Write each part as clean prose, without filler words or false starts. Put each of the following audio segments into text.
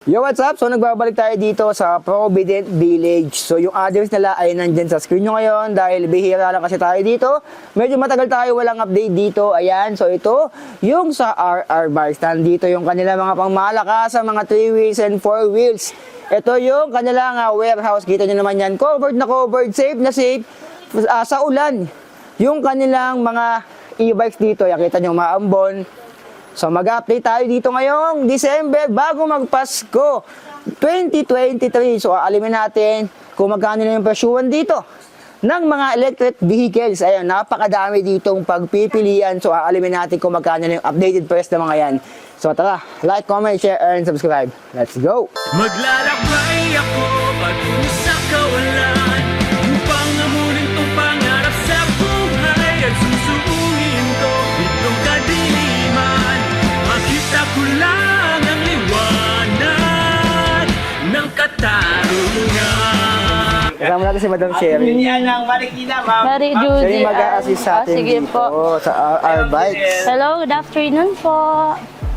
Yo, what's up? So, nagbabalik tayo dito sa Provident Village. So, yung address nila ay nandyan sa screen nyo ngayon dahil bihira lang kasi tayo dito. Medyo matagal tayo walang update dito. Ayan, so ito, yung sa RR Bikes. Nandito yung kanila mga pangmalakas sa mga 3 wheels and 4 wheels. Ito yung kanilang warehouse. Kita nyo naman yan. Covered na covered, safe na safe sa ulan. Yung kanilang mga e-bikes dito, kita nyo maambon. So mag-update tayo dito ngayong December bago magpasko 2023. So aalimin natin kung magkano na yung presyuhan dito ng mga electric vehicles. Ayun, napakadami ditong pagpipilian. So aalimin natin kung magkano na yung updated price ng mga yan. So tara, like, comment, share, and subscribe. Let's go! Maglalakbay ako patungo sa kawalan upang amunin tong pangarap sa buhay at susuungin ko itong kadiliman. Makita ko lang ang liwanag ng katarungan. Kasama natin si Madam Sherry. Yan ang Marikina, ma'am. Mary Siya Judy. yung mag-a-assist sa atin Sige dito po. sa RR Bikes. Hello, good afternoon po.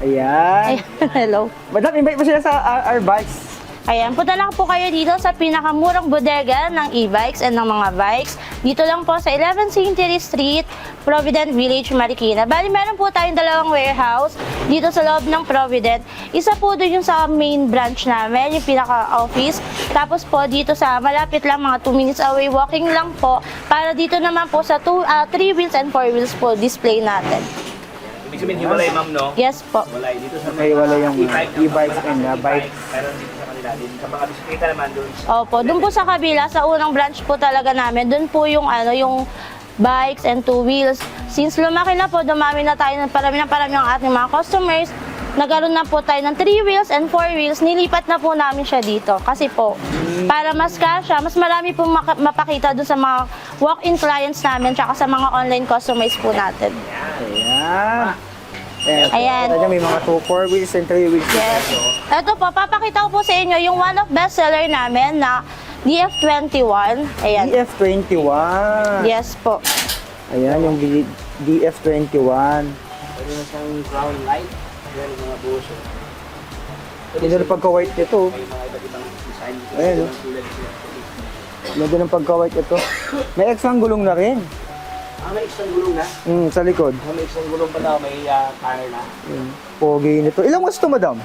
Ayan. Hello. Madam, invite mo sila sa RR Bikes. Ayan, punta lang po kayo dito sa pinakamurang bodega ng e-bikes and ng mga bikes. Dito lang po sa 11 Century Street, Provident Village, Marikina. Bali, meron po tayong dalawang warehouse dito sa loob ng Provident. Isa po doon yung sa main branch namin, yung pinaka-office. Tapos po dito sa malapit lang, mga 2 minutes away, walking lang po. Para dito naman po sa 3 wheels and 4 wheels po display natin. Ibig sabihin, hiwalay, ma'am, no? Yes po. Walay dito sa Okay, wala yung e-bikes and bikes. Pero dito sa kanila din. Sa mga bisikleta naman doon. Opo, doon po sa kabila, sa unang branch po talaga namin, doon po yung yung bikes and 2 wheels. Since lumaki na po, dumami na tayo ng parami ang ating mga customers. Nagkaroon na po tayo ng 3 wheels and 4 wheels. Nilipat na po namin siya dito. Kasi po, para mas kasya, mas marami po mapakita doon sa mga walk-in clients namin tsaka sa mga online customers po natin. Ayan. Ayan. Ayan. May mga 4 wheels and 3 wheels. Yes. Ito po, papakita ko po sa inyo yung one of bestseller namin na DF21. Ayan. DF21. Yes po. Ayan, yung DF21. Pwede na siyang crown light. Yan yung mga buso. Ganda ng pagka-white nito. May mga iba't ibang design. Ayan, oh. Ganda ng pagka-white ito. May extra gulong na rin. May isang gulong na. Sa likod. May isang gulong pa daw. May tire na. Pogi nito. Ilang watts to, madam?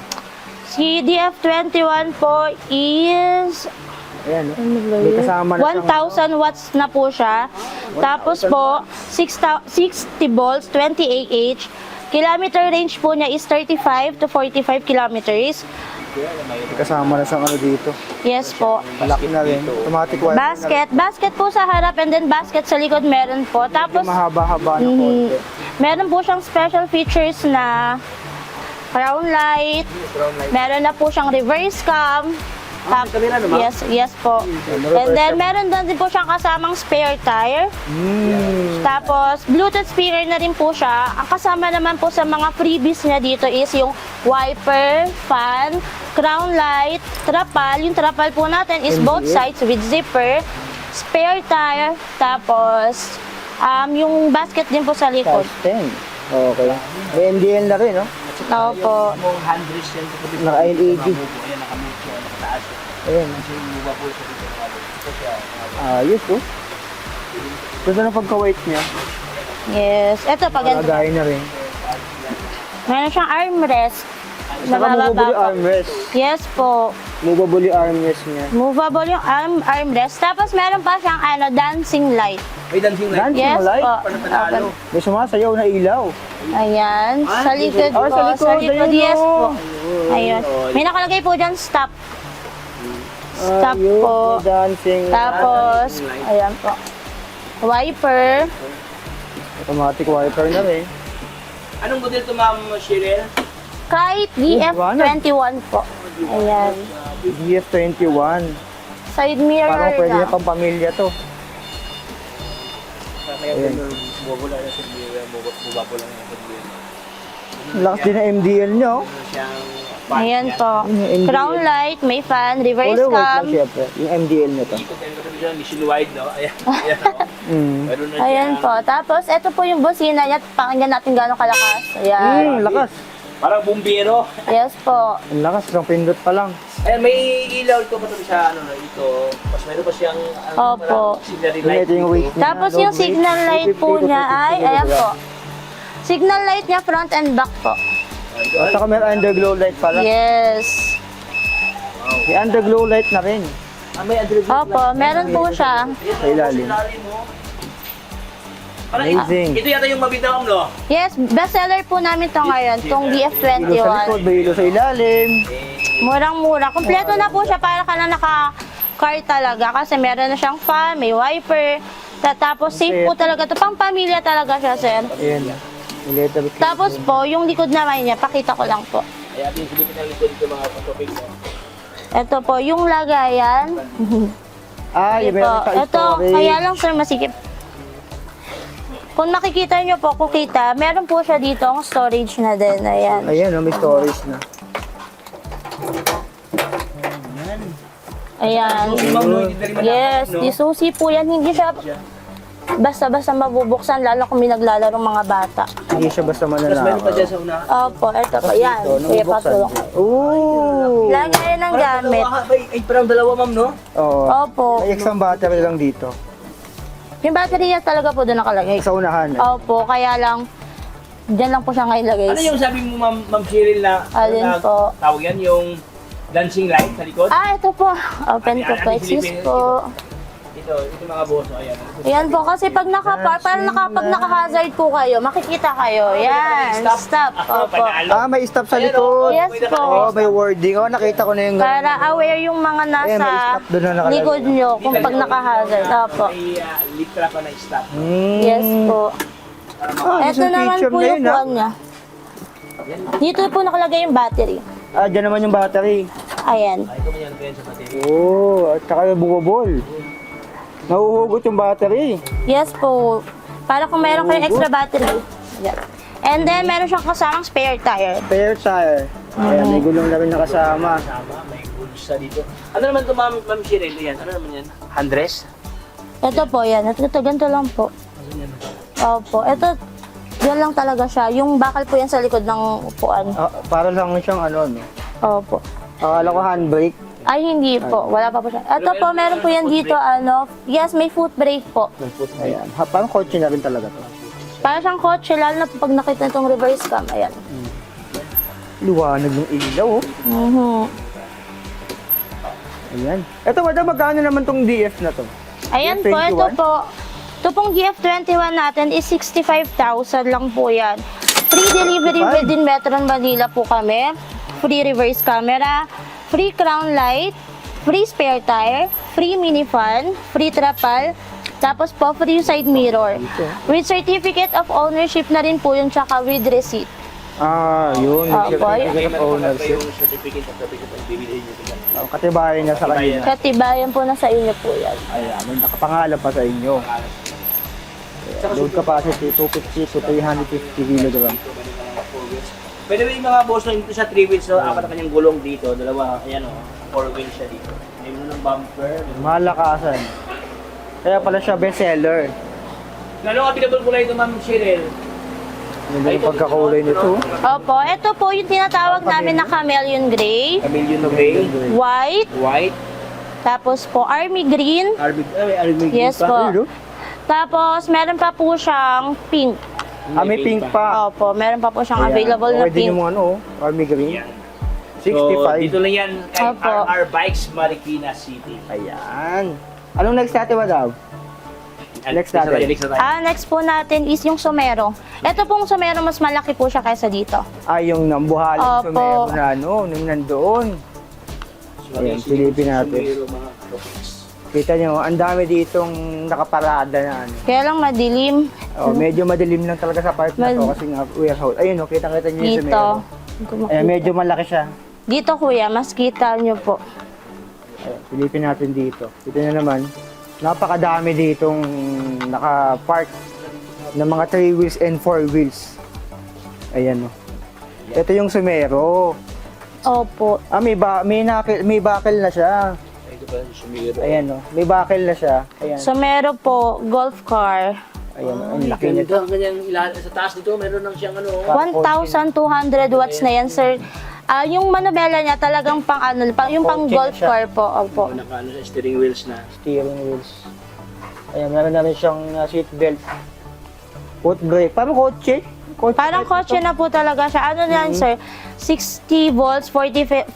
Si DF21 po is Ayan, may kasama na siyang 1,000 watts na po siya. Tapos po, 60 volts, 20 Ah. Kilometer range po niya is 35 to 45 kilometers. may kasama na siyang dito. Yes po. Malaki na rin. Automatic wire. Basket po sa harap and then basket sa likod meron po. Tapos, Mahaba-haba na konti. meron po siyang special features na crown light. Meron na po siyang reverse cam. Yes po. And then meron din po siyang kasamang spare tire. Tapos Bluetooth speaker na rin po siya. Ang kasama naman po sa mga freebies niya dito is yung wiper, fan, crown light, trapal. Yung trapal po natin is both sides with zipper, spare tire, tapos yung basket din po sa likod. Size 10. Okay. May MDL na rin, no? Opo. Yung handles yan. Naka-LED. Ayan, nakamucho. Nakataas. Ayan. Kasi yung luba po siya dito. Ayos, oh. Ganda ng pagka-white niya. Yes. Ito pa ganito. Lagay na rin. Meron siyang armrest. Saka movable yung armrest. Yes po. Movable yung armrest niya. Movable yung armrest. Tapos meron pa siyang dancing light. May dancing light. Dancing Yes light? po. Panalo. May sumasayaw na ilaw. Ayan. Sa likod po. sa likod, Yes ayun, po. oh. Ayun. May nakalagay po dyan, stop. Stop Ayun, po. may dancing. Tapos, ayan po. Wiper. Automatic wiper na rin. Anong model to, ma'am Cheryl? Kahit DF21 po. Ayan. DF21. Side mirror Parang pwede na na. pang pamilya to. Ayan. Bubula na sa buba po lang yung model. Lakas din ang MDL niya, oh. Siyang Ayan po. MDL. Crown light, may fan, reverse Color white cam. lang syempre. Yung MDL niya to. Ito tayo machine wide, no? Ayan. Ayan. Meron na Ayan siyang- po. Tapos, ito po yung busina niya. Pakinggan natin gano'ng kalakas. Ayan. Lakas. Parang bumbero. Yes po. Ang lakas, isang pindot pa lang. Ayan, may ilaw ito pa sa ano, ito. Mas meron pa siyang Opo. signal Ito light. yung weight niya. Tapos load yung weight. signal light po 250 to niya 250 ay, ayan kilogram. po. Signal light niya front and back po. At saka may underglow light pala. Yes. May underglow light na rin May adrenaline. Opo, meron po siya. sa ilalim. Parang Amazing. ito yata yung mabitang no? Yes, bestseller po namin to ngayon, tong Ilo sa likod, DF21. may ilo sa ilalim. Murang-mura. Kompleto na po siya para ka na naka-car talaga kasi meron na siyang fan, may wiper. Tapos safe po talaga to. Pang pamilya talaga siya, sir. Ayan. May letter K. Tapos po, yung likod naman niya, pakita ko lang po. Kaya ating silipin ng likod ito mga patopik mo. Ito po, yung lagayan. Ah, yung Ito, meron sa ito, storage. kaya lang sir, masikip. Kung makikita nyo po, kukita, meron po siya dito ang storage na din. Ayan. Ayan, oh, may storage na. Ayan. Ma'am, no, hindi na rin Yes, no? di susi po yan. Hindi siya basta-basta mabubuksan, lalo kung may naglalaro mga bata. Hindi siya basta Tapos meron pa mananakaw. dyan sa una. Opo, ito po. Yan. Ito, Sige, nabubuksan. patulong. Ooh! Lagayan ng gamit. Ay, parang dalawa ma'am, no? Oo. Opo. May extra battery lang dito. Yung battery niya talaga po doon nakalagay. Sa unahan. Opo, kaya lang, dyan lang po siya ngayon lagay. Ano yung sabi mo ma'am Cheryl na Alin na po? tawag yan, yung dancing light sa likod? Ah, ito po. Open ko po. Excuse po. Ito mga boso, ayan. Yan po, kasi pag pag naka-hazard po kayo, makikita kayo. Yan, stop. Opo. Ah, may stop sa likod. Yes po. Oh, may wording. Oh, nakita ko na yung ganun. Para aware yung mga Ayan, may nasa stop doon na nakalagay. likod nyo kung pag naka-hazard. Opo. May litra pa na stop. Yes po. Ah, Ito yung naman picture po na yung yun, ah. kuwan niya. Dito po nakalagay yung battery. Ah, dyan naman yung battery. Ayan. Ay, ito man yan, sa battery. Oh, at saka yung bumubol. Nahuhugot yung battery. Yes po. Para kung meron kayong extra battery. Yan. And then, meron siyang kasamang spare tire. Spare tire. Ayan, may gulong na rin nakasama. Tama, may bulsa dito. Ano naman ito ma'am Cheryl? Yan, ano naman yan? Handress? Ito po, yan. Ito, ganito lang po. Opo. Ito, yan lang talaga siya. Yung bakal po yan sa likod ng upuan. Ah, para lang siyang ano, no? Opo. Akala ko handbrake. Ay, hindi po. Wala pa po siya. Ito po, meron po yan dito, ano. Yes, may foot brake po. Ayan. Ha, parang kotse na rin talaga to. Para siyang kotse, lalo na po pag nakita itong reverse cam. Ayan. Liwanag ng ilaw, oh. Mhm. Ayan. Ito, madam, magkano naman tong DF na to? Ayan po, ito po. Ito pong GF21 natin is 65,000 lang po yan. Free delivery Fine. within Metro Manila po kami. Free reverse camera, free crown light, free spare tire, free mini fan, free trapal, tapos po free side mirror. With certificate of ownership na rin po yun, tsaka with receipt. Ah, yun. Ah, boy. Certificate of ownership. Yung certificate of bibili niyo ito. Oh, katibayan niya sa kanya. Katibayan po na sa inyo po yan. Ayan, may nakapangalan pa sa inyo. Load capacity 250 to 350 kg. Pwede ba yung mga boss na ito sa 3 wheels, so, apat na kanyang gulong dito, dalawa, ayan o, 4 wheels siya dito. May mo ng bumper. Malakasan. Kaya pala siya bestseller. Anong available kulay ito, Ma'am Cheryl? Yung yung pagkakulay nito. Opo, ito po yung tinatawag namin na chameleon gray, Chameleon gray, white, white, tapos po army green, army yes pa. po. Ayun, oh. Tapos meron pa po siyang pink. Ah, may pink pa. Opo, meron pa po siyang Ayan. available na Okay din pink. yung ano, oh, army green. Yan. 65. So, dito lang yan kay Opo. RR Bikes, Marikina City. Ayan. Anong next natin, madam? Next natin. Next na tayo. Next po natin is yung Somero. Ito pong Somero, mas malaki po siya kaysa dito. Ah, yung nambuhalan sa Opo. meron na ano, nung nandoon. Ayan, silipin natin. Sumero, mga topics. Kita nyo, ang dami ditong nakaparada na ano. Kaya lang madilim Oh, medyo madilim lang talaga sa part na to kasi nga warehouse. Ayun, oh, kita-kita nyo yung dito. sumero. Hindi ko Ayan, makita. medyo malaki siya. Dito kuya, mas kita nyo po. Ayan, silipin natin dito. Kita nyo naman, napakadami ditong naka-park ng mga 3 wheels and 4 wheels. Ayan, oh. Ito yung sumero. Opo. Ah, may bakal na siya. Ito pa yung Sumero. Ayan, oh. May bakal na siya. Ayan. Somero po, golf car. Ayan, ang Ay, laki nito. ganda. Ganyan, sa taas dito, meron lang siyang ano. 1,200 watts na yan, sir. Yung manubela niya talagang pang ano, yung pang Coaching golf siya. car po. Opo. Naka ano, sa steering wheels na. Steering wheels. Ayan, meron na rin siyang seat belt. Foot brake. Parang kotse. Parang kotse na po talaga siya. Ano yan, sir? 60 volts, 45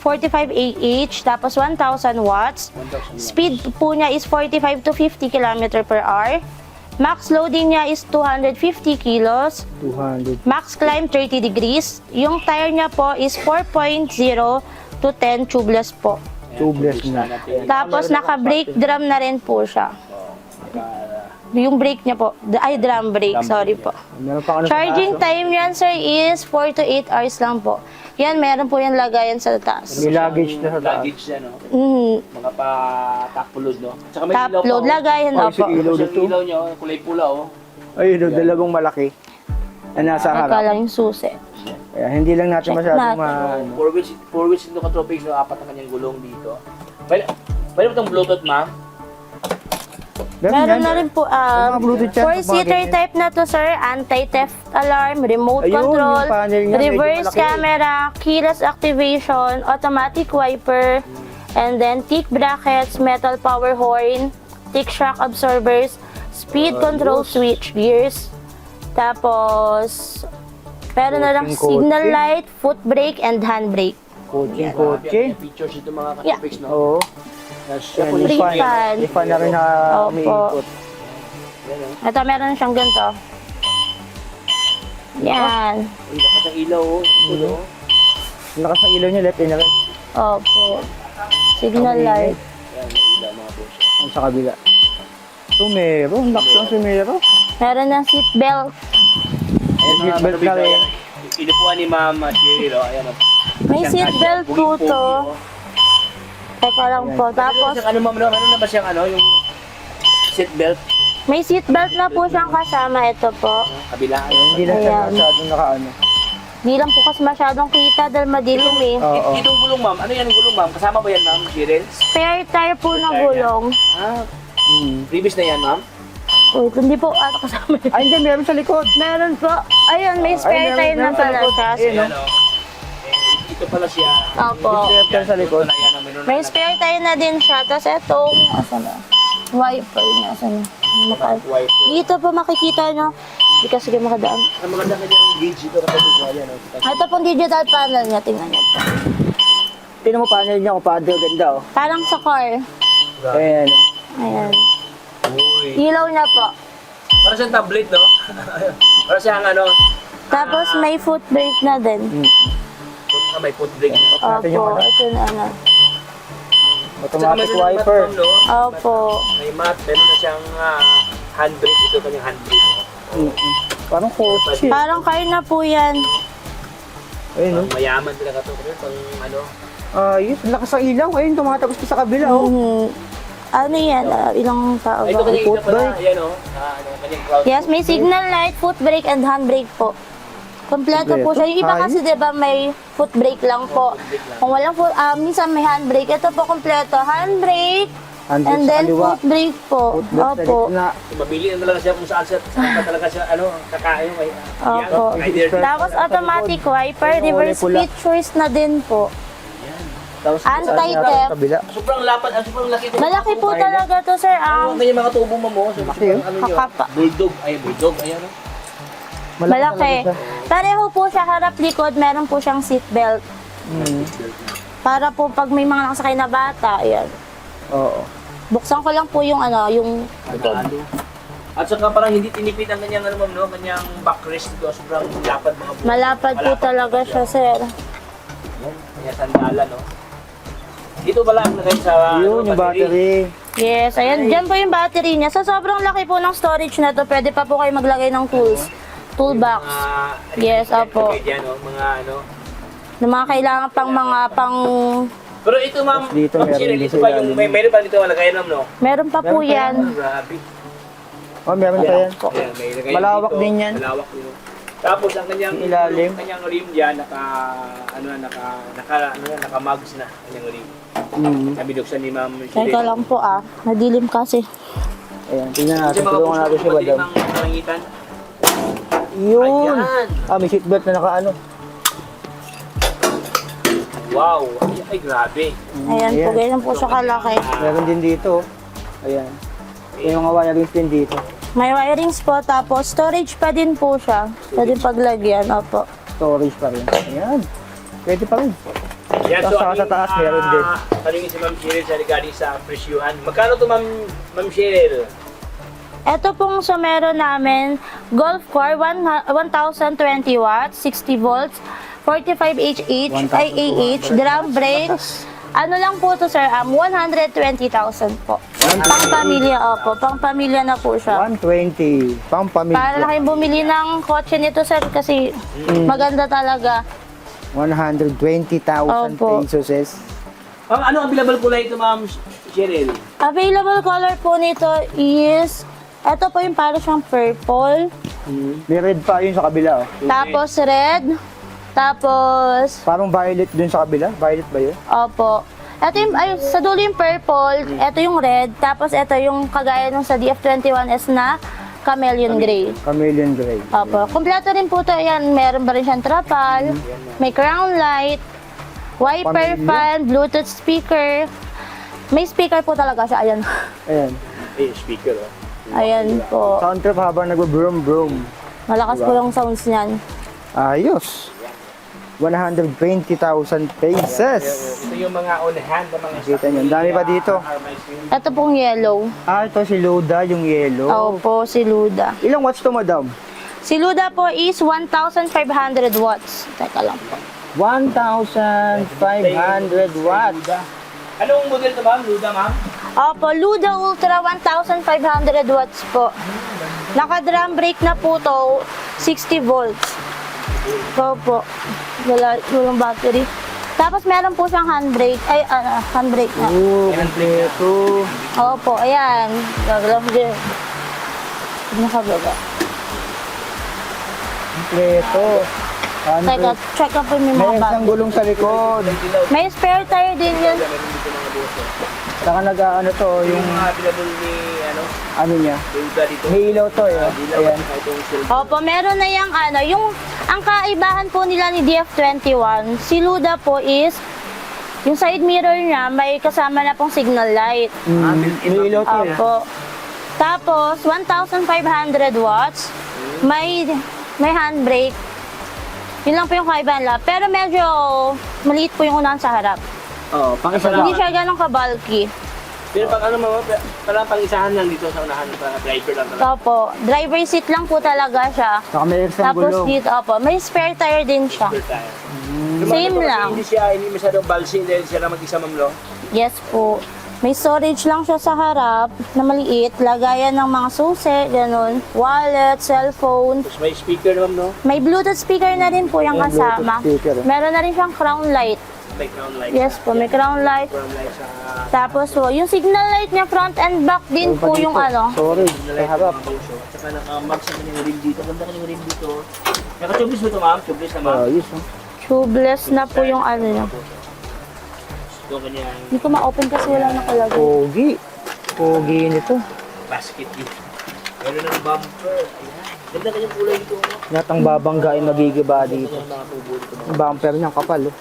AH, tapos 1,000 watts. 1,000 Speed po niya is 45 to 50 km per hour. Max loading niya is 250 kilos. 200. Max climb 30 degrees. Yung tire niya po is 4.0 to 10 tubeless po. Tubeless na. Tapos naka-brake drum na rin po siya. Yung brake niya po, drum brake, sorry po. Meron pa ano sa Charging taas, time yan, sir, is 4 to 8 hours lang po. Yan, meron po yung lagayan sa taas. May luggage na sa taas. Luggage yan, no? Mhm. Mga pa top load, no? Tsaka may Top ilaw pa, load, oh. lagayan Ay, na si po. ilaw Tapos dito. yung ilaw niya, oh, kulay pula, oh. Ayun, dalawang malaki. Na nasa Ika harap. lang yung susi. Kaya hindi lang natin Check masyadong natin. Four wheels into ka-tropics, no? Apat ang kanyang gulong dito. Pwede ba itong Bluetooth, ma'am? Meron na rin po, mga Bluetooth yan, 4-seater mga type na to, sir. Anti-theft alarm, remote Ayun, control, yung panel niya, medyo reverse malaki. camera, keyless activation, automatic wiper, and then thick brackets, metal power horn, thick shock absorbers, speed control switch gears. Tapos, meron na lang Coaching, signal coaching. light, foot brake, and hand brake. Coaching, Grabe, coaching. ang features ito mga Yeah. ka-tropics, no? Oo. Siya Yan, po may Free fan. fan. May fan na rin na Opo. umiikot. Ito, meron siyang ganito. Yan. Uy, lakas ang ilaw, oh. Ito, oh. Lakas ng ilaw niya, left in na rin. Opo. Signal light. Yan, may ilaw, mga boss. Ang sa kabila. Sumero, lakas ng sumero. Meron ng seat belt. Ayan, mga Seatbelt na manubig, rin. oh. Inupuan ni Ma'am Cheryl, oh. Ayan, oh. May Siyang seat kanya, belt po pogi-pogi, to. oh. Teka lang po. Tapos, Siyang ano, ma'am, no? Meron na ba siyang ano, yung seatbelt? may seat belt na po siyang kasama. Ito po. Kabila. Hindi lang siya Ayan. masyadong nakaano. Di lang po kasi masyadong kita dahil madilim eh. Oo. Itong gulong, ma'am. Ano yan ang gulong, ma'am? Kasama ba yan, ma'am? Cheryl? Spare tire po na Spare gulong. Ah, previous na yan, ma'am? Wait, hindi po ata kasama yun. Ay, hindi, meron sa likod. Meron po. Ayun, may spare meron- tire na meron sa pala likod. siya. Ayun, Ayan, oh. Eh, ito pala siya. Opo. Meron sa likod. Ito na yan, oh. Meron May na- spare tire na din siya. Tapos itong, asan na? Wiper na, asan na? Wiper. Dito po makikita nyo. Hindi kasi kayo makadaan. Ang maganda kanya yung gauge ito kapag ito. Ayan, oh. Ito pong digital panel niya. Tingnan niyo po. Tingnan mo panel niya kung paano ganda oh. Parang sa car. Ayan. Ayan. Uy. Ilaw niya po. Para siyang tablet, no? Para siyang ano, Tapos may foot brake na din. may foot brake. No? Natin yung Opo, ano. ito na ano. At saka Automatic meron ng mat, wiper. ma'am, no? Opo. May mat, meron na siyang handbrake. Ito kanyang handbrake. Parang kotse. Parang car na po yan. Ayun oh. Pang mayaman talaga ito. Pang ano, Ayos, lakas ng ilaw. Ayun, tumatagos pa sa kabila oh. Ano yan? Ilang tao ito ba? kanyang foot ina pala. brake. Ayan, oh. Ano, kanyang crowd. Yes, may signal light, foot brake, and handbrake po. Kompleto po siya. Yung iba kasi diba may foot brake lang po. Kung walang foot, minsan may handbrake. Ito po kompleto. Handbrake, Handbrake and sa then kaliwa. foot brake po. Foot brake sa Opo. gitna. Mabili na talaga siya kung saan pa talaga siya, ano, kakain. Opo. Tapos automatic wiper, reverse pula. features na din po. Tapos Anti-theft. sa kabila. Sobrang lapad, sobrang laki. Malaki po talaga to, sir. Ang kanyang mga tubo mo mo. So, Laki, sobrang ano yun. Kakapa. Bulldog. Ay, bulldog. Ayan, oh. Malaki. talaga siya. Pareho po siya harap likod, meron po siyang seat belt. Para po pag may mga nakasakay na bata, ayan. Oo. Buksan ko lang po yung ano, yung Ano. At saka parang hindi tinipid ang kanyang ano, ma'am, no? Kanyang backrest dito. Sobrang lapad mga buhok. malapad po talaga siya, sir. Yan, kanya sandala, no? Dito pala ang lagay sa Yun, yung battery. Yes, ayan, dyan po yung battery niya. Sa sobrang laki po ng storage na to, pwede pa po kayo maglagay ng tools. Toolbox. Yes, opo. Yan, no? Mga ano. Na mga kailangan pang mga pang... Pero ito, ma'am, Tapos dito, ma'am, meron Cheryl, din ito sa pa yung, ilalim. meron pa dito malagay, ma'am, no? Meron pa po Meron pa yan. Grabe. Oh, meron pa yan. Ayan, may lagay Malawak dito. din yan. Malawak din. Tapos ang kanyang Yung ilalim. kanyang rim diyan naka-mugs na kanyang rim. Sabi duksan ni Ma'am Teka lang po ah, nadilim kasi. Ayan, tingnan natin. Kasi mga Tulungan natin si puso, Madam. madilim ang kalangitan. Yun. Ayan. May seatbelt na nakaano. Wow. Ay, grabe. Ayan po, ganyan po siya kalaki. Meron din dito. Ayan. May mga wirings din dito. May wirings po, tapos storage pa din po siya. Pwede paglagyan, opo. Storage pa rin. Ayan. Pwede pa rin. Yan, Tapos saka sa taas, meron din. Tanungin si Ma'am Cheryl sa regarding sa presyuhan. Magkano to Ma'am Cheryl? Ito pong sa meron namin, Golf Core, 1020 watts, 60 volts, 45 AH, drum brakes. Ano lang po to sir, 120,000 po. Pang pamilya, opo. Pang pamilya na po siya. 120. Pang Para na pamilya. kayong bumili ng kotse nito sir kasi maganda talaga. 120,000 Opo. pesos is. Ano available po na ito Ma'am Cheryl? Available color po nito is, ito po yung para siyang purple, May red pa yun sa kabila. Oh. tapos red, tapos, Parang violet dun sa kabila. Violet ba yun? opo. Ito yung, ay, sa dulo yung purple, ito yung red, tapos ito yung kagaya nung sa DF21S na chameleon gray. Chameleon gray. Opo. Kompleto rin po ito. Yan, meron ba rin siyang trapal, may crown light, wiper Pamilya? fan, Bluetooth speaker. May speaker po talaga siya. Ayan. Ayan. Ay, speaker oh. Ayan po. Sound trip habang nagbo-broom. Malakas po yung sounds niyan. Ayos. 120,000 pesos. Ito yung mga on-hand na mga Kita niyo, ang dami pa dito. Ito pong yellow. Ito si Luda, yung yellow. Opo, si Luda. Ilang watts to, madam? Si Luda po is 1,500 watts. Teka lang po. 1,500 watts. Anong model to Ma'am? Luda Ma'am? Opo, Luda Ultra 1,500 watts po. Naka-drum brake na po to, 60 volts. Opo, walang battery. Tapos meron po siyang handbrake. Ay, handbrake na. Kompleto. Opo, ayan. Gagalaw din. Nakabaga. Kompleto. Teka, check up po yung mga May isang battery. gulong sa likod. May spare tire din yun. Saka nag-ano to, yung Yung mga available ni ano niya. Luda dito. May ilaw to eh. Ayan. Itong silver. Opo, meron na yung ano, yung ang kaibahan po nila ni DF21, si Luda po is yung side mirror niya may kasama na pong signal light. May ilaw to eh. Opo. Tapos 1,500 watts, may handbrake. Yun lang po yung kaibahan nila. Pero medyo maliit po yung unahan sa harap. Oo, pang isa Hindi lang. siya ganun ka-bulky. Pero pag ano Ma'am, parang pang-isahan lang dito sa unahan, para driver lang talaga. Opo, driver seat lang po talaga siya. Saka may isang Tapos gulong. dito, opo, may spare tire din siya. Spare tire. Same Lumaki lang. Hindi masyadong balsing dahil siya lang mag-isa Ma'am Lo. Yes po. May storage lang siya sa harap na maliit. Lagayan ng mga susi, ganun. Wallet, cellphone. Tapos may speaker naman no? May Bluetooth speaker na rin po yung May kasama. Bluetooth speaker. Meron na rin siyang crown light. May crown light. Yes po, may crown light. Crown light sa... Tapos po, yung signal light niya front and back din po yung ano. Sorry, sa harap. At saka naka-marks naman yung rim dito. Ganda ka yung rim dito. Naka-tubeless mo ito Ma'am? Tubeless na Ma'am? Ayos. Tubeless na po yung ano niya. Ito kanyang Hindi ko ma-open kasi wala nakalagay. Pogi. Pogi nito. basket yun. Meron ng bumper. Ayan. Ganda kanyang kulay dito. Lahat ang babangga ay magigiba dito. Yung mga tubo dito. Yung bumper niya kapal oh.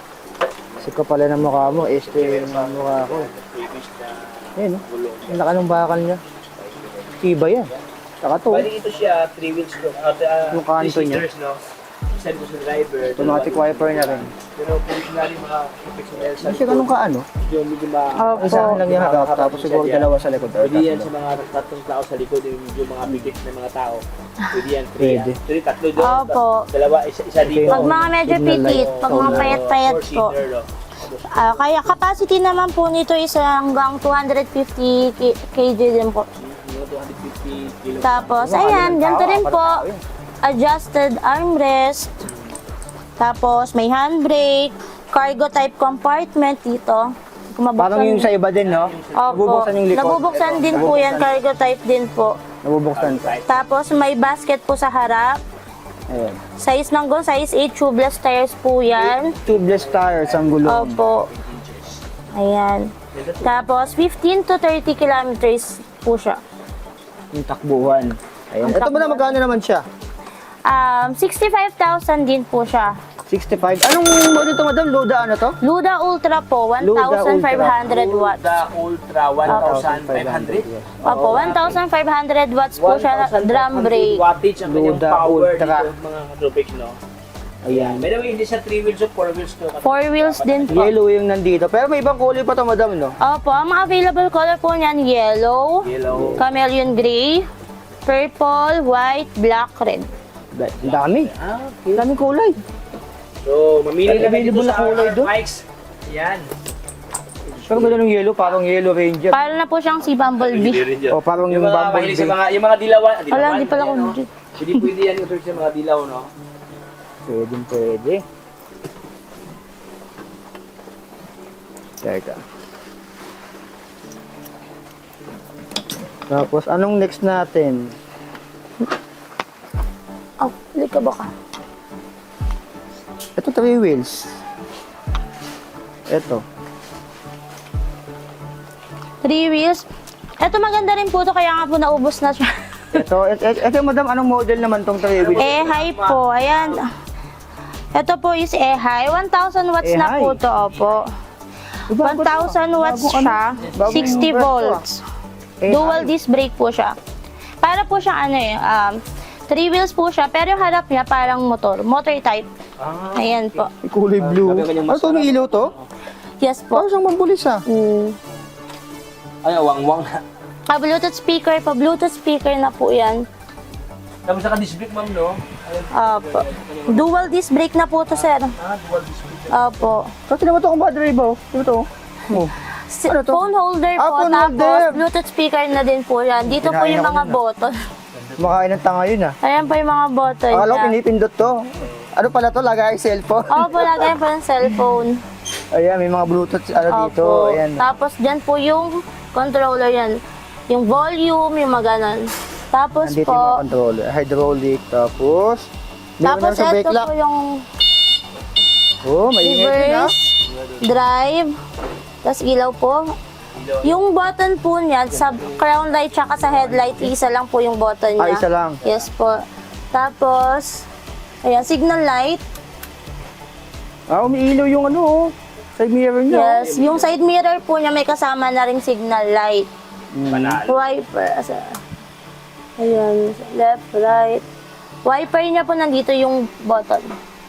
Kasi kapal ng mukha mo, este yung mukha ko. Previous na Ayan oh. gulong. Yung laka ng bakal niya. Tiba yan. Saka to. Bali ito siya, 3 wheels ko. Yung kanto niya. No? Send ko sa driver. Automatic wiper na rin. Pero provisionally mga professional sa Hindi siya ganun ka ano. medyo Opo. Isahan lang yung harap, tapos siguro dalawa sa likod. or Pwede yan tatlo. sa mga tatlong tao sa likod, yung mga bigit na mga tao. Pwede yan, 3 Pwede. yan. 3, tatlo doon. Opo. Dalawa, isa dito. Pag mga medyo Signal light. petit, pag mga payat-payat po. Kaya capacity naman po nito is hanggang 250 kg din po. 250 kilo. Tapos, ayan, ganito rin po. Adjusted armrest. Tapos, may handbrake. Cargo type compartment dito. Kung Parang yung sa mabuksan. iba din, no? Opo. Nabubuksan yung likod. Nabubuksan din po yan. Cargo type din po. Nabubuksan pa. Tapos, may basket po sa harap. Ayan. Size ng gulong, size 8 tubeless tires po yan. Tubeless tires ang gulong. Opo. Ayan. Tapos, 15 to 30 kilometers po siya. Yung takbuhan. Ayan. Ito mo na, magkano naman siya? 65,000 din po siya. 65. Anong model ito, madam? Luda ano to? Luda Ultra po, 1,500 watts. The Ultra 1,500. Opo, 1,500 watts po siya, drum brake. Wattage ang kanyang Luda power Ultra. dito, mga katropik, no? Ayan. By the way, hindi siya 3 wheels o 4 wheels to. 4 wheels din po. Yellow yung nandito. Pero may ibang kulay pa to, madam, no? Opo, ang mga available color po niyan, yellow, Yellow. chameleon gray, purple, white, black, red. Ang dami. Ang daming kulay. So, mamili lang kayo Available dito na sa kulay RR doon? Bikes. Yan. Pero ganda ng yellow, parang yellow ranger. Para na po siyang si Bumblebee. O parang yung Yung mga mahilig sa bumblebee. yung mga dilawan. Wala, hindi pala yan, no? ko. Hindi pwede yan ito sa mga dilaw, no? Pwede. Teka. Tapos, anong next natin? Oh, lika ba ka? Ito, 3 wheels. Ito. 3 wheels. Ito maganda rin po to, kaya nga po naubos na siya. Ito, madam, anong model naman tong 3 wheels? Ehai po, ayan. Ito po is Ehai. 1,000 watts na Ehai. po to, opo. 1,000 watts siya, 60 volts. Dual disc brake po siya. Para po siyang 3 wheels po siya, pero yung harap niya parang motor type. Ayan po. May kulay blue. Grabe ang kanyang Ano to, may ilaw to? Yes po. Parang siyang mambulis ah. Ay, wang-wang na. Bluetooth speaker po. Bluetooth speaker na po yan. Tapos naka-disc brake, ma'am, no? Ayun. Opo. Dual disc brake na po to, sir. Dual disc brake. Opo. Kasi naman to kung battery ba? Ano to? Oh. Ano to? Phone holder Ah, po. phone Tapos holder. Bluetooth speaker na din po yan. Dito po Kinain yung ako mga nun, button. Kumakain ng tanga yun ah. Ayan po yung mga button Akala ko niya. pinipindot to. Ano pala to? Lagay cellphone. Opo, lagyan po ng cellphone. Ayan, may mga bluetooth dito. Opo. Ayan. Tapos dyan po yung controller yan. Yung volume, yung mga ganon. Tapos Nandito yung mga po, controller. Hydraulic. Tapos, meron tapos na sa brake ito lock. po yung Oh, maingay din ah. reverse, drive, tapos ilaw po. Yung button po niyan, sa crown light tsaka sa headlight, isa lang po yung button niya. Ah, isa lang. Yes po. Tapos, ayan, signal light. Ah, umiilaw yung ano oh. Side mirror niya. Yes, yung side mirror po niya may kasama na ring signal light. Panalo. Wiper, ayan, left, right. Wiper niya po nandito yung button.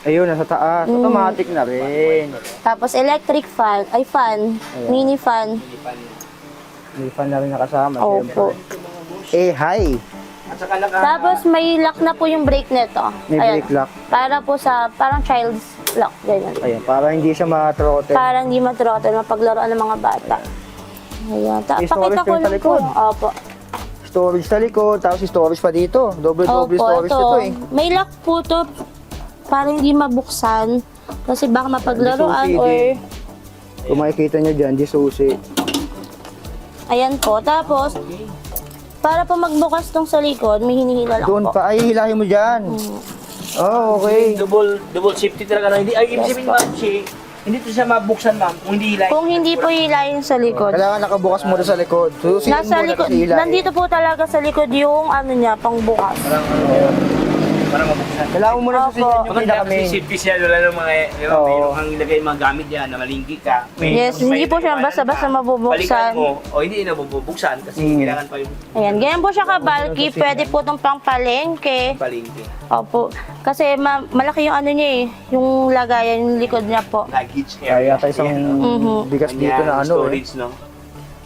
Ayun, nasa taas. Automatic na rin. Tapos electric fan, mini fan. May fan na rin nakasama. Opo. Eh, hi. At saka Tapos may lock na po yung brake nito. May brake lock. Para po sa, parang child's lock, ganyan. Ayun, para hindi siya ma-throttle. Para hindi matrottle, mapaglaruan ng mga bata. Ayan. May Pakita storage ko yung sa lang po. likod. Opo. Storage sa likod, tapos storage pa dito. Double storage ito. ito eh. May lock po to para hindi mabuksan. Kasi baka mapaglaruan Hindi or... susi, Kung makikita nyo dyan, di susi. Ayan po. Tapos, para po magbukas tong sa likod, may hinihila lang Doon po. pa, ay hilahin mo dyan. Oh, okay. double safety talaga. No? Hindi, ay, ibig sabihin, ma'am, hindi ito siya mabuksan, ma'am, kung hindi hilahin. Kung hindi po hilayin sa likod. Kailangan nakabukas muna sa likod. Susiin Nasa muna likod, kasi hilahin. nandito po talaga sa likod yung ano niya, pangbukas. Para mabuksan. Kailangan mo muna Opo. susiin yung Maganda pinaka-main. kasi safety siya, wala nang mga, Oo. mayroong ang ilagay mga gamit yan na malingki ka. Yes, hindi po siya basta-basta mabubuksan. Balikan mo, o hindi na mabubuksan kasi kailangan pa yung Ayan, ganyan po siya ka-bulky. Pwede po itong pang palengke. palingki. Opo. Kasi malaki yung ano niya eh, yung lagayan, yung likod niya po. Luggage Kaya area. yata isang Mhm. bigas dito na ano eh. storage, no?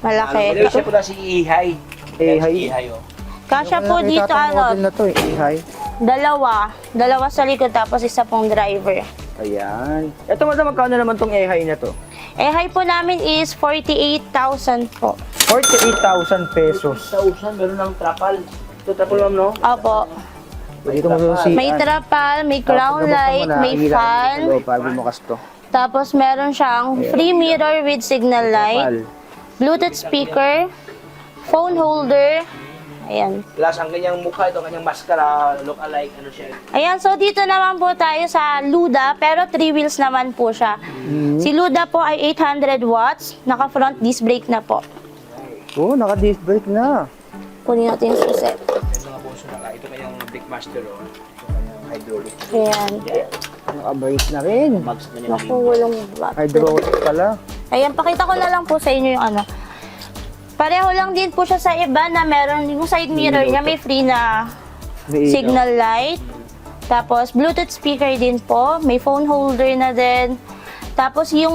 Malaki. Siya po na si Ihay. Ihay. Si Ihay, oh. Kasya po Nakita dito tong model ano, na to eh. Hi. dalawa sa likod tapos isa pong driver. Ayan. Ito madam, magkano naman tong ehay na to? Eh, high po namin is 48,000 po. 48,000 pesos. 1,000, meron ng trapal. Ito trapal, ma'am, no? Opo. Dito mo susian. May trapal, may crown light, may fan. Para bumukas to. Tapos meron siyang free mirror with signal light, Bluetooth speaker, phone holder. Ayan. Plus, ang kanyang mukha, ito, kanyang maskara, look alike, ano siya. Ayan, so dito naman po tayo sa Luda, pero 3 wheels naman po siya. Si Luda po ay 800 watts, naka-front disc brake na po. Oh, naka-disc brake na. Kunin natin yung susi. Ito nga po siya master oh. So, kanyang hydraulic. Ayan. Naka-brake na rin. Mags na niya. Naku, walang battery. Hydraulic pala. Ayan, pakita ko na lang po sa inyo yung ano. Pareho lang din po siya sa iba na meron yung side mirror niya, may free na May ilaw. signal light. Tapos, Bluetooth speaker din po. May phone holder na din. Tapos, yung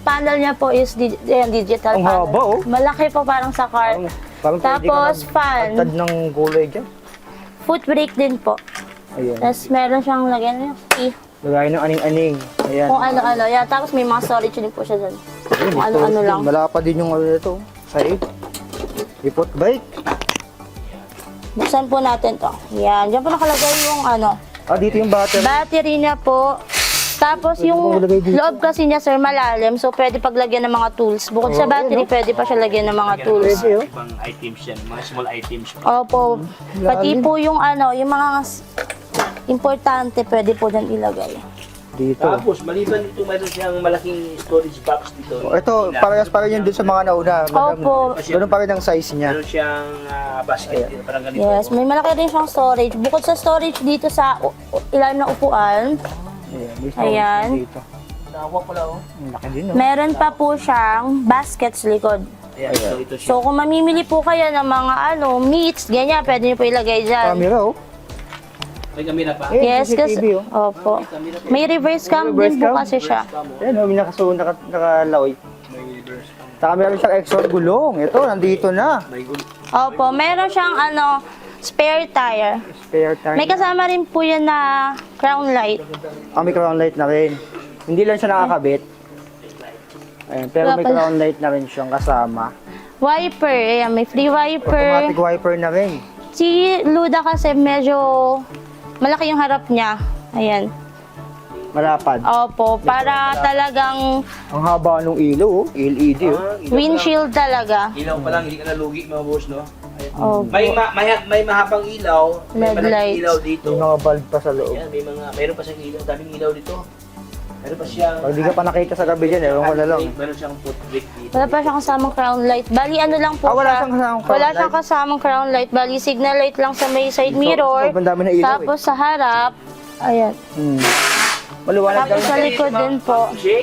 panel niya po is digital Ang panel. haba, oh. Malaki po parang sa car. Parang Tapos, fan. Tad ng gulay dyan. Foot brake din po. Ayan. Tapos, meron siyang lagyan ng key. Lagay ng aning-aning. Ayan. Kung ano-ano. Yan. Tapos, may mga storage din po siya dyan. Ayun, Kung ano-ano lang. Wala pa din yung ano nito. Side. Ipot brake. Buksan po natin to. Yan. Diyan po nakalagay yung ano. Ah, dito yung battery. Battery niya po. Tapos Pwede yung mo ilagay dito. loob kasi niya sir malalim. So pwede paglagyan ng mga tools. Bukod sa Oo, battery, yun, no? pwede pa siya lagyan ng mga tools. Pwede, oh. Ibang items yan, mga small items. Opo. Pati po yung ano, yung mga importante pwede po dyan ilagay. Dito. Tapos, maliban dito, mayroon siyang malaking storage box dito. Oh, ito, parehas pa rin yun dun sa mga nauna. Madam. Opo. Ganun pa rin ang size niya. Meron siyang basket dito, parang ganito. Yes, may malaki din siyang storage. Bukod sa storage dito sa ilalim ng upuan, Ayan. May storage Ayan. dito. Nawa pala oh. Ang laki din, no? meron pa po siyang basket sa likod. Ayan, so ito siya. So kung mamimili po kayo ng mga meats, ganyan, pwede niyo po ilagay dyan. Camera, oh. May kamera pa. Eh, Yes, kasi, CCTV, oh. opo. May reverse cam Reverse din po cam? kasi siya. Ayan, oh, may nakalaway. May reverse cam. Saka meron siyang extra gulong. Ito, nandito na. May gulo. Opo, meron siyang spare tire. Spare tire. May kasama rin po yan na crown light. May crown light na rin. Hindi lang siya nakakabit. Ayan, pero Wala may pala. crown light na rin siyang kasama. Wiper, ayan, may free wiper. Automatic wiper na rin. Si Luda kasi medyo malaki yung harap niya. Ayan. Malapad. Opo, para talagang Ang haba ng ilaw, oh. LED, oh. Ilaw windshield talaga. pa lang. Ilaw pa lang, hindi ka nalugi mga boss, no? Ayan. Opo. May mahabang ilaw, may LED malaking lights. ilaw dito. May mga bulb pa sa loob. Ayan, mayroon pa siyang ilaw, daming ilaw dito. Meron pa siyang... Pag di ka pa nakita sa gabi dyan, ewan ko na lang. Meron siyang foot brake dito. Wala pa siyang kasamang crown light. Bali, ano lang po Wala siya. siyang kasamang crown Wala light? siyang kasamang crown light. Bali, signal light lang sa may side mirror. sobrang dami na ilaw, Tapos sa harap, ayan. Maliwanag Tapos lang. sa likod din po,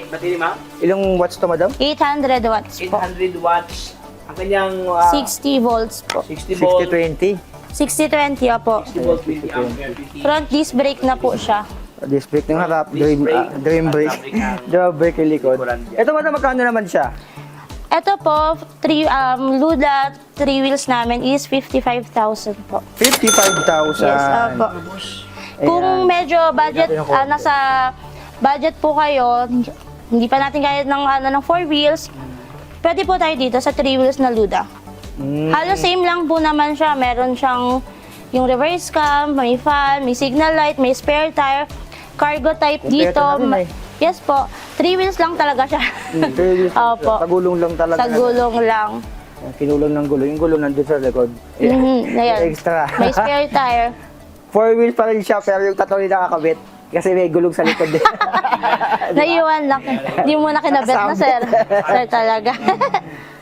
Battery, ma'am? Ilang watts to, madam? 800 watts po. 800 watts. Ang kanyang 60 volts po. 60 volt. 60-20. 60-20 po. 60 volt, 20 ampere, 50. Front disc brake na po siya. Disc brake ng harap, Disc brake. dream brake. Disc brake ang- Dream brake yung likod. Likuran dyan. Ito, madam, magkano naman siya? Ito po, Luda 3 wheels namin is 55,000 po. 55,000. Yes, opo. Kung medyo budget, natin ang konti. nasa budget po kayo, hindi pa natin kaya ng 4 wheels, pwede po tayo dito sa 3 wheels na Luda. Halos same lang po naman siya. Meron siyang yung reverse cam, may fan, may signal light, may spare tire, cargo type Kompleto dito. na rin, Yes po, 3 wheels lang talaga siya. Opo. Sa gulong lang talaga. Sa gulong lang. Yung kinulong ng gulong. Yung gulong nandun sa likod. Ayan. Extra. May spare tire. 4 wheels pa rin siya, pero yung tatlo rin nakakabit. Kasi may gulong sa likod din. Naiwan lang. Hindi mo na kinabit na, sir. Sir talaga.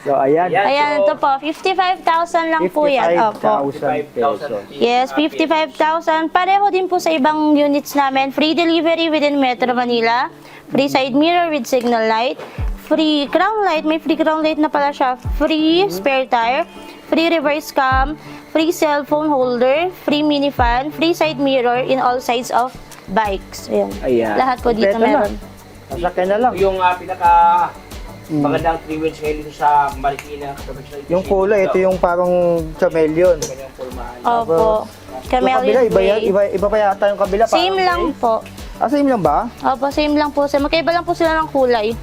So, ayan. Ayan. Ayan, ito po. 55,000 lang po yan. Opo. 55,000 pesos. Yes, 55,000. Pareho din po sa ibang units namin. Free delivery within Metro Manila. Free side mirror with signal light. Free crown light. May free crown light na pala siya. Free spare tire. Free reverse cam. Free cellphone holder. Free mini fan. Free side mirror in all sides of bikes. Ayan. Ayan. Lahat po dito Kompleto na. meron. Sasakyan na lang. Yung pinaka magandang 3 wheels ngayon dito sa Marikina. Yung kulay, ito yung parang chameleon. kanyang formahan. Opo. Yung kabila, Chameleon gray. iba pa yata yung kabila. Same parang lang gray. po. Same lang ba? Opo, same lang po. Magkaiba lang po sila ng kulay.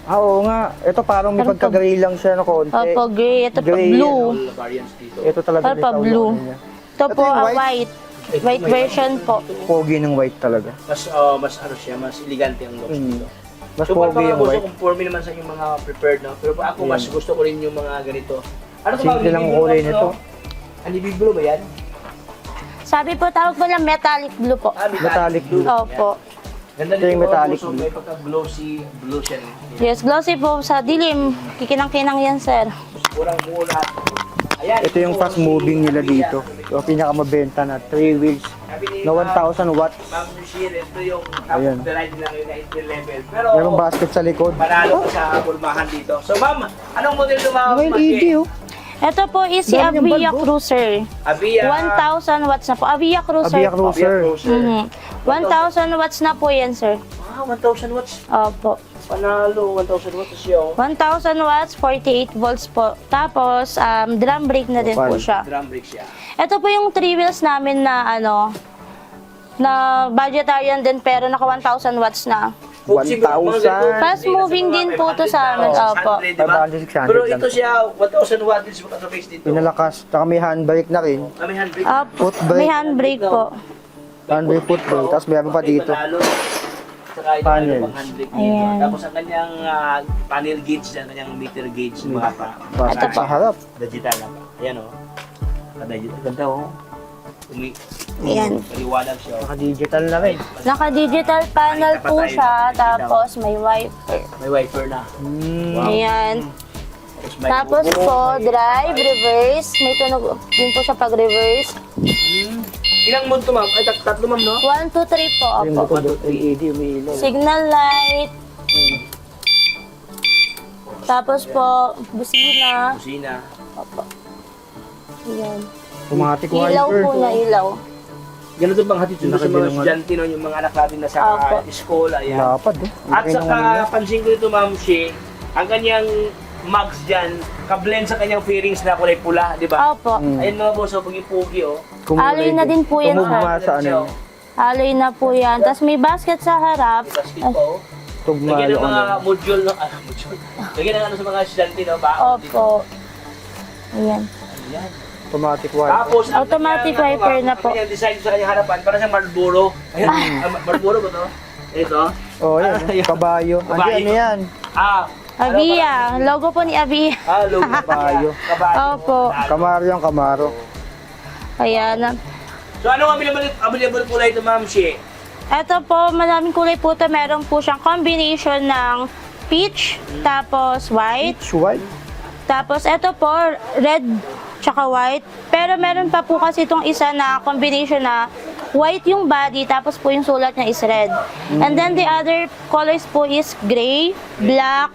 Oo nga. Ito parang may Parang pagka-gray lang siya na konti. Opo, gray. Ito po, Gray, blue. All variants dito. Ito talaga Parang pa bitaw blue. yung ano niya. Ito Ito po, yung white. white. White version po. Pogi ng white talaga. Mas ano siya, mas elegante ang looks Mm. dito. Mas So, pogi mga yung gusto white. kong for me naman sa yung mga prepared, no? Pero ako mas gusto ko rin yung mga ganito. Ano Simple lang ang kulay nito. Navy blue ba yan? Sabi po, tawag po lang metallic blue po. Metallic blue. Opo. Ganda Ito yung nito, metallic so, blue. may pagka-glossy blue siya. No? Yes, glossy po sa dilim. Kikinang-kinang yan, sir. Kurang mula. Ayan, Ito yung fast moving nila dito. yung pinakamabenta na 3 wheels na 1,000 watts. Ma'am Shire, ito yung top Ayan. of the line na ngayon na entry level. Pero, Merong basket sa likod. panalo ka sa pulmahan dito. So, ma'am, anong model ito, ma'am? May LED oh. Ito po is si Dami niyang Avia bulb, oh. Cruiser. Avia. 1,000 watts na po. Avia Cruiser Avia po. Cruiser. Mhm. 1,000 watts na po yan, sir. Ah, 1,000 watts. Opo. Panalo, 1,000 watts siya. 1,000 watts, 48 volts po. Tapos, drum brake na din po Opal. siya. Drum brake siya. Ito po yung 3 wheels namin na na budgetarian din pero naka 1,000 watts na. 1,000. Fast moving din po to sa amin, opo. 500, 600 Pero lang. ito siya, 1,000 watts din sa base dito. Pinalakas. Saka may handbrake na rin. Kami handbrake. Opo, Foot brake. may handbrake po. Handbrake, foot brake. Tapos meron pa dito. Panalo. Saka ito Panel. ano pang handbrake dito. Ayan. Tapos ang kanyang panel gauge, ang kanyang meter gauge, mga pa. Basket sa harap. Digital na pa. Ayan o. Digital. Ganda o. Ayan. Paliwanag siya. Naka-digital na rin. Naka-digital panel po siya, tapos may wiper. May wiper na. Ayan. may Tapos buko. po, drive, reverse. May tunog din po siya pag-reverse. Ilang mode to, ma'am? Ay, tatlo, ma'am, no? 1, 2, 3 po, Yung opo. bukod LED umiilaw. Signal light. Tapos po, busina. Kusina. Opo. Ayan. Automatic Ilaw wiper. po na ilaw. Ganun din bang hatid sa mga Nakagano'n. estudyante, no? Yung mga anak natin na sa Opo. school, ayan. Lapad oh. At saka, pansin ko dito, ma'am, Shi, ang kanyang mugs dyan, kablend sa kanyang fairings na kulay pula, di ba? Opo. Ayun mga boss, pugi-pugi, oh. Alloy na din po yan, Tumugma sir. sa ano yun. Alloy na po yan. Tapos may basket sa harap. May basket pa, oh. Tugma Lagyan ng ano. mga module, no? Module. Lagyan ng ano sa mga estudyante, no? Baon dito. Opo. Ayan. Ayan. Automatic wiper. Tapos, ang Automatic kanyang, wiper ma'am, na ang po. kanyang design sa kanyang harapan, para sa Marlboro. Ayan, Marlboro ba to? Ito. Oh, yan. Ayan. Kabayo. Kabayo. Ano yan? Ah, Avia. Logo po ni Avia. Logo. Kabayo. Kabayo. Opo. Camaro yung Camaro. Ayan. So, anong available po ito, ma'am, Shi? Ito po, maraming kulay po ito. Meron po siyang combination ng peach, tapos white, Peach white. tapos ito po, red, tsaka white. Pero meron pa po kasi itong isa na combination na white yung body, tapos po yung sulat niya is red. And then the other colors po is gray, black,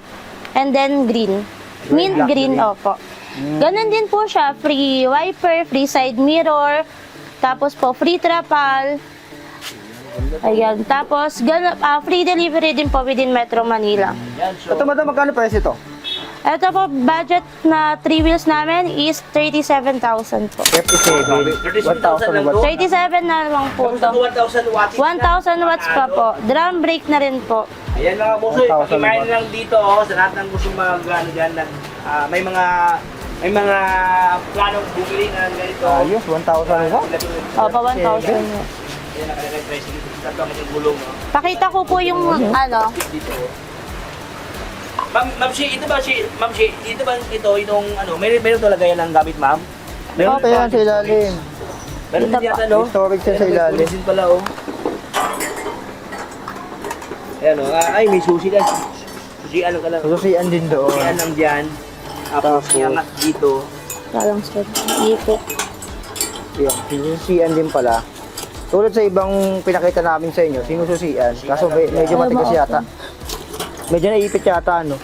and then green. Mint black, green, green. opo. Ganon din po siya, free wiper, free side mirror, tapos po free trapal. Ayan, tapos free delivery din po within Metro Manila. Yan, so, Ito madam, magkano price ito? Ito po, budget na 3 wheels namin is 37,000 po. 37. 37,000 lang to? 37 na lang po Tapos to. 1,000 watts. 1,000 watts pa po. Drum brake na rin po. Ayan mga boso, 1,000 pakimain watts. lang dito, oh, sa lahat ng gustong mga ano dyan, may mga planong bumili na ganito. Ayos, 1,000 watt. Opo, 1,000. Ayan, nakalagay price dito. Tatlo ang gulong, no? Pakita ko po yung ano. Dito, oh. Ma'am Shi, ito ba itong ano, meron talaga yan ang gamit, ma'am? Meron pa yan sa ilalim. Meron Ito din yata, pa. no? May storage yan sa Meron ilalim. din pala, oh. Ayan, oh. Ay, may susi yan. Susi, ano ka lang. Sususian din doon. Susian lang dyan. Tapos, Tapos, iangat dito. Talang sir. Ipit. Yan, sinususian din pala. Tulad sa ibang pinakita namin sa inyo, sinususian. Kaso medyo matigas yata. Medyo naipit yata, ano.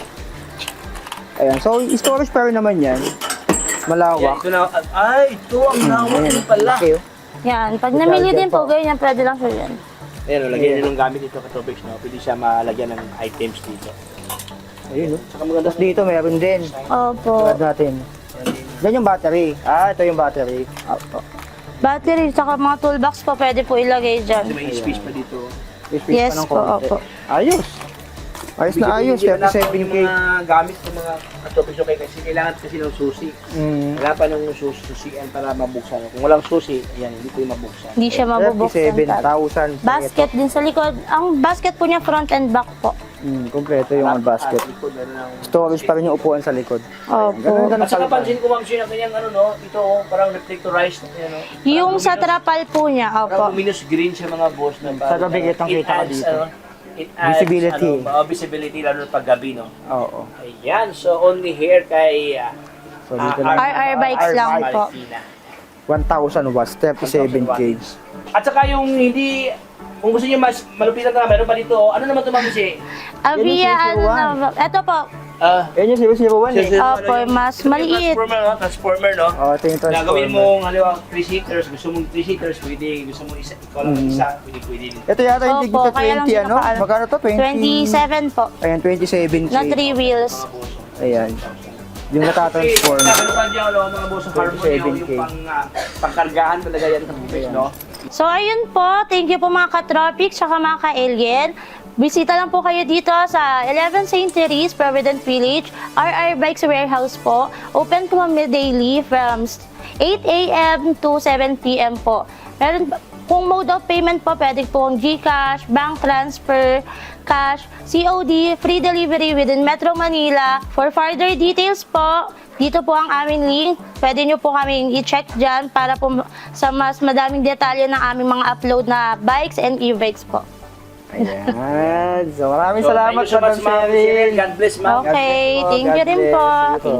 Ayan, so storage pa rin naman yan. Yan, Malawak. ito na. Ay, ito ang lawak Ayan, din pala. laki, oh. Yan. Pag namili din po, ganyan, pwede lang siya yan. Ayan, oh, lagyan nyo ng gamit dito katopics, no? Pwede siya malagyan ng items dito. Ayun, oh. Saka maganda Tapos dito meron din. Opo. Tulad natin. Yan yung battery. Ito yung battery. Opo. Battery, saka mga toolbox po, pwede po ilagay Kasi dyan. may space pa dito. May space Yes pa ng po, konti. opo. Ayos. Ayos na ayos. Hindi pa nakuha 37K. yung mga gamit ng mga katopics, okay? Kasi kailangan kasi ng susi. Mm. Wala pa ng susian para mabuksan. Kung walang susi, ayan, hindi ko yung mabuksan. Hindi siya mabubuksan. 37,000. Basket din sa likod. Ang basket po niya front and back po. Kompleto yung basket. Likod, meron ng Storage pa rin yung upuan sa likod. Opo. At saka pansin ko, ma'am, siya na kanyang ano, no? Ito, oh, parang reflectorized. Ayan, no? Yung Parang sa luminous- trapal po niya, Parang opo. luminous green siya mga boss. Na Sa gabi, kitang-kita ka dito. It adds, Visibility. visibility lalo pag gabi, no? Oo. Ayan, so only here kay So dito lang. RR Bikes lang po. Marikina. 1,000 watts, 37K. At saka yung hindi, kung gusto niyo mas malupitan na, meron pa dito, ano naman ito, Ma'am Michi? Avia, ano 001. na, ito po. Yan yung 001 eh. Opo, mas maliit. Transformer, no? Transformer, no? Oh, ito yung transformer. Gagawin mong, halimbawa, 3-seaters, gusto mong 3-seaters, pwede. Gusto mong isa, ikaw lang isa, pwede din. Ito yata yung tig Opo, sa kaya lang 20 di ano? nakaalam. Magkano to? 27 po. Ayan, 27K. Na 3 wheels. Ayan. Yung natatransform. Meron pa dyan, no, mga boss, carbon yun, 27K. yung pangkargahan talaga yan sa bibig, no? So ayun po, thank you po mga ka-tropics at mga ka-alien. Bisita lang po kayo dito sa 11 St. Therese, Provident Village, RR Bikes Warehouse po. Open po kami daily from 8 a.m. to 7 p.m. po. Meron kung mode of payment po, pwede pong GCash, bank transfer, cash, COD, free delivery within Metro Manila. For further details po, dito po ang aming link. Pwede nyo po kaming i-check dyan para po sa mas madaming detalye ng aming mga upload na bikes and e-bikes po. Ayan. So maraming So, salamat thank you so much, Madam Ma'am Cheryl. God bless, Ma'am. Okay, God bless po, thank you God rin bless. po. Sige po.